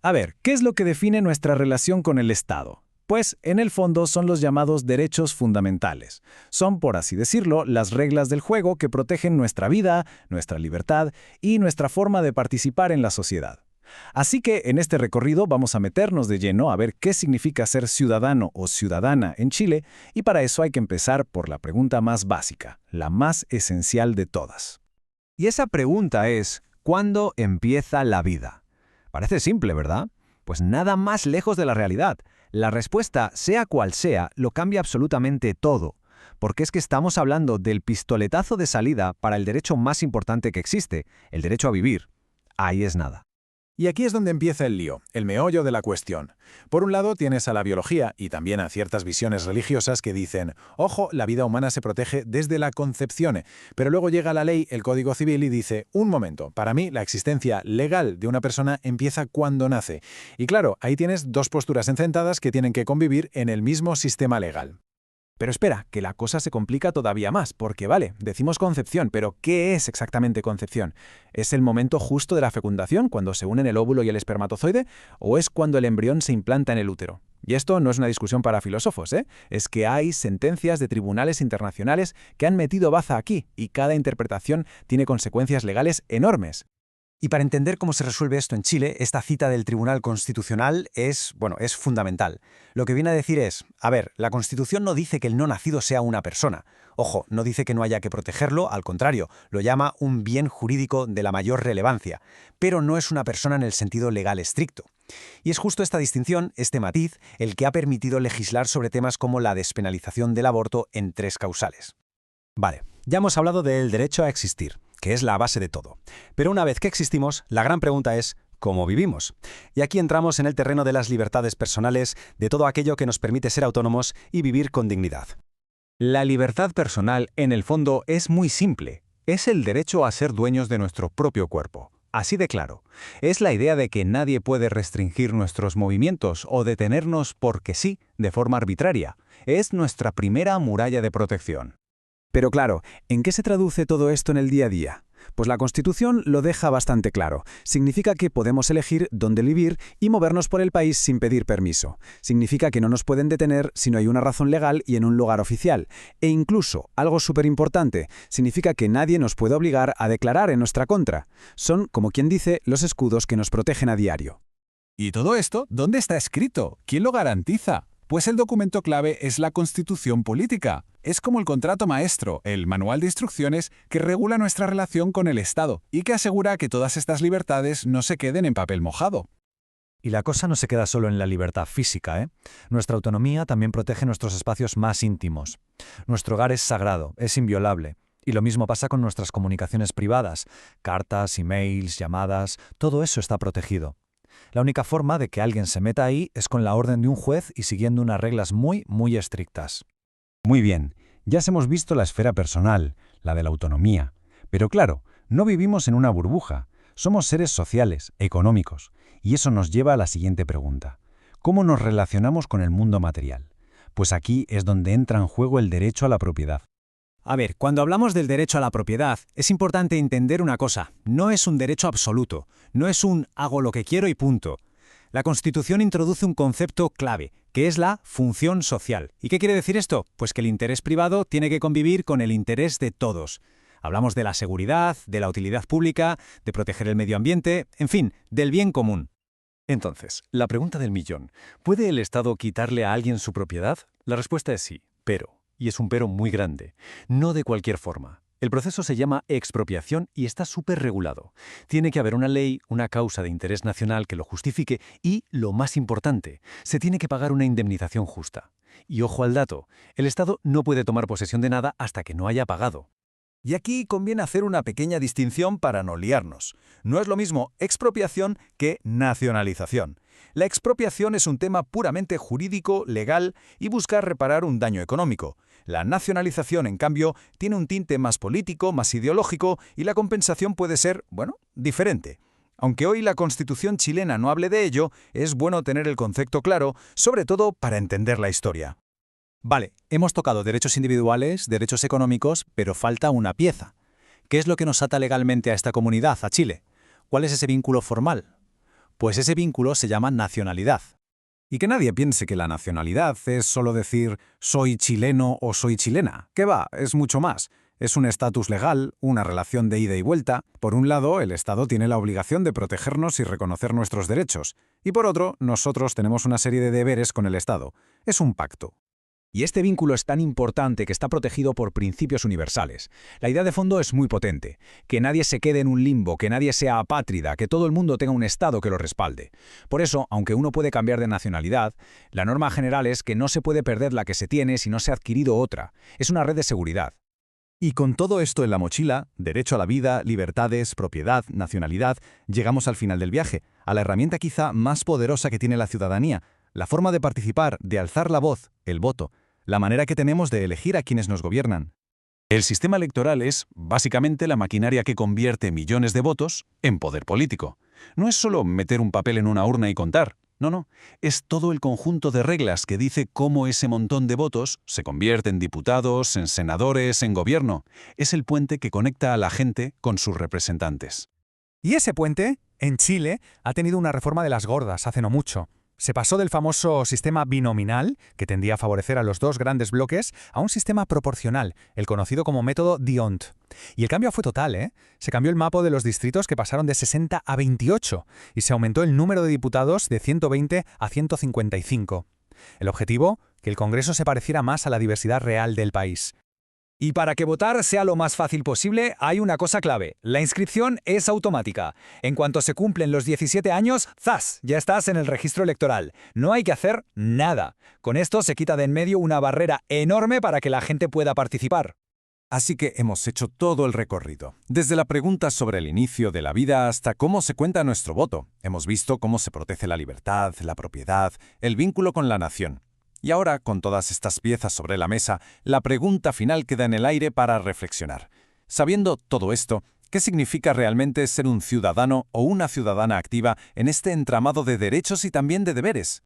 A ver, ¿qué es lo que define nuestra relación con el Estado? Pues, en el fondo, son los llamados derechos fundamentales. Son, por así decirlo, las reglas del juego que protegen nuestra vida, nuestra libertad y nuestra forma de participar en la sociedad. Así que en este recorrido vamos a meternos de lleno a ver qué significa ser ciudadano o ciudadana en Chile, y para eso hay que empezar por la pregunta más básica, la más esencial de todas. Y esa pregunta es, ¿cuándo empieza la vida? Parece simple, ¿verdad? Pues nada más lejos de la realidad. La respuesta, sea cual sea, lo cambia absolutamente todo. Porque es que estamos hablando del pistoletazo de salida para el derecho más importante que existe, el derecho a vivir. Ahí es nada. Y aquí es donde empieza el lío, el meollo de la cuestión. Por un lado tienes a la biología y también a ciertas visiones religiosas que dicen, ojo, la vida humana se protege desde la concepción, pero luego llega la ley, el Código Civil, y dice, un momento, para mí la existencia legal de una persona empieza cuando nace. Y claro, ahí tienes dos posturas enfrentadas que tienen que convivir en el mismo sistema legal. Pero espera, que la cosa se complica todavía más, porque vale, decimos concepción, pero ¿qué es exactamente concepción? ¿Es el momento justo de la fecundación, cuando se unen el óvulo y el espermatozoide, o es cuando el embrión se implanta en el útero? Y esto no es una discusión para filósofos, ¿eh? Es que hay sentencias de tribunales internacionales que han metido baza aquí, y cada interpretación tiene consecuencias legales enormes. Y para entender cómo se resuelve esto en Chile, esta cita del Tribunal Constitucional es fundamental. Lo que viene a decir es, a ver, la Constitución no dice que el no nacido sea una persona. Ojo, no dice que no haya que protegerlo, al contrario, lo llama un bien jurídico de la mayor relevancia, pero no es una persona en el sentido legal estricto. Y es justo esta distinción, este matiz, el que ha permitido legislar sobre temas como la despenalización del aborto en 3 causales. Vale, ya hemos hablado del derecho a existir, que es la base de todo. Pero una vez que existimos, la gran pregunta es, ¿cómo vivimos? Y aquí entramos en el terreno de las libertades personales, de todo aquello que nos permite ser autónomos y vivir con dignidad. La libertad personal, en el fondo, es muy simple. Es el derecho a ser dueños de nuestro propio cuerpo. Así de claro. Es la idea de que nadie puede restringir nuestros movimientos o detenernos porque sí, de forma arbitraria. Es nuestra primera muralla de protección. Pero claro, ¿en qué se traduce todo esto en el día a día? Pues la Constitución lo deja bastante claro. Significa que podemos elegir dónde vivir y movernos por el país sin pedir permiso. Significa que no nos pueden detener si no hay una razón legal y en un lugar oficial. E incluso, algo súper importante, significa que nadie nos puede obligar a declarar en nuestra contra. Son, como quien dice, los escudos que nos protegen a diario. ¿Y todo esto dónde está escrito? ¿Quién lo garantiza? Pues el documento clave es la Constitución política. Es como el contrato maestro, el manual de instrucciones que regula nuestra relación con el Estado y que asegura que todas estas libertades no se queden en papel mojado. Y la cosa no se queda solo en la libertad física, ¿eh? Nuestra autonomía también protege nuestros espacios más íntimos. Nuestro hogar es sagrado, es inviolable. Y lo mismo pasa con nuestras comunicaciones privadas. Cartas, emails, llamadas, todo eso está protegido. La única forma de que alguien se meta ahí es con la orden de un juez y siguiendo unas reglas muy, muy estrictas. Muy bien, ya hemos visto la esfera personal, la de la autonomía. Pero claro, no vivimos en una burbuja. Somos seres sociales, económicos. Y eso nos lleva a la siguiente pregunta. ¿Cómo nos relacionamos con el mundo material? Pues aquí es donde entra en juego el derecho a la propiedad. A ver, cuando hablamos del derecho a la propiedad, es importante entender una cosa. No es un derecho absoluto. No es un hago lo que quiero y punto. La Constitución introduce un concepto clave, que es la función social. ¿Y qué quiere decir esto? Pues que el interés privado tiene que convivir con el interés de todos. Hablamos de la seguridad, de la utilidad pública, de proteger el medio ambiente, en fin, del bien común. Entonces, la pregunta del millón, ¿puede el Estado quitarle a alguien su propiedad? La respuesta es sí, pero, y es un pero muy grande, no de cualquier forma. El proceso se llama expropiación y está súper regulado. Tiene que haber una ley, una causa de interés nacional que lo justifique y, lo más importante, se tiene que pagar una indemnización justa. Y ojo al dato, el Estado no puede tomar posesión de nada hasta que no haya pagado. Y aquí conviene hacer una pequeña distinción para no liarnos. No es lo mismo expropiación que nacionalización. La expropiación es un tema puramente jurídico, legal y busca reparar un daño económico. La nacionalización, en cambio, tiene un tinte más político, más ideológico y la compensación puede ser, diferente. Aunque hoy la Constitución chilena no hable de ello, es bueno tener el concepto claro, sobre todo para entender la historia. Vale, hemos tocado derechos individuales, derechos económicos, pero falta una pieza. ¿Qué es lo que nos ata legalmente a esta comunidad, a Chile? ¿Cuál es ese vínculo formal? Pues ese vínculo se llama nacionalidad. Y que nadie piense que la nacionalidad es solo decir soy chileno o soy chilena. ¿Qué va? Es mucho más. Es un estatus legal, una relación de ida y vuelta. Por un lado, el Estado tiene la obligación de protegernos y reconocer nuestros derechos. Y por otro, nosotros tenemos una serie de deberes con el Estado. Es un pacto. Y este vínculo es tan importante que está protegido por principios universales. La idea de fondo es muy potente. Que nadie se quede en un limbo, que nadie sea apátrida, que todo el mundo tenga un Estado que lo respalde. Por eso, aunque uno puede cambiar de nacionalidad, la norma general es que no se puede perder la que se tiene si no se ha adquirido otra. Es una red de seguridad. Y con todo esto en la mochila, derecho a la vida, libertades, propiedad, nacionalidad, llegamos al final del viaje, a la herramienta quizá más poderosa que tiene la ciudadanía, la forma de participar, de alzar la voz, el voto, la manera que tenemos de elegir a quienes nos gobiernan. El sistema electoral es, básicamente, la maquinaria que convierte millones de votos en poder político. No es solo meter un papel en una urna y contar. No. Es todo el conjunto de reglas que dice cómo ese montón de votos se convierte en diputados, en senadores, en gobierno. Es el puente que conecta a la gente con sus representantes. Y ese puente, en Chile, ha tenido una reforma de las gordas hace no mucho. Se pasó del famoso sistema binominal, que tendía a favorecer a los dos grandes bloques, a un sistema proporcional, el conocido como método D'Hondt. Y el cambio fue total, ¿eh? Se cambió el mapa de los distritos que pasaron de 60 a 28, y se aumentó el número de diputados de 120 a 155. El objetivo, que el Congreso se pareciera más a la diversidad real del país. Y para que votar sea lo más fácil posible, hay una cosa clave. La inscripción es automática. En cuanto se cumplen los 17 años, ¡zas!, ya estás en el registro electoral. No hay que hacer nada. Con esto se quita de en medio una barrera enorme para que la gente pueda participar. Así que hemos hecho todo el recorrido, desde la pregunta sobre el inicio de la vida hasta cómo se cuenta nuestro voto. Hemos visto cómo se protege la libertad, la propiedad, el vínculo con la nación. Y ahora, con todas estas piezas sobre la mesa, la pregunta final queda en el aire para reflexionar. Sabiendo todo esto, ¿qué significa realmente ser un ciudadano o una ciudadana activa en este entramado de derechos y también de deberes?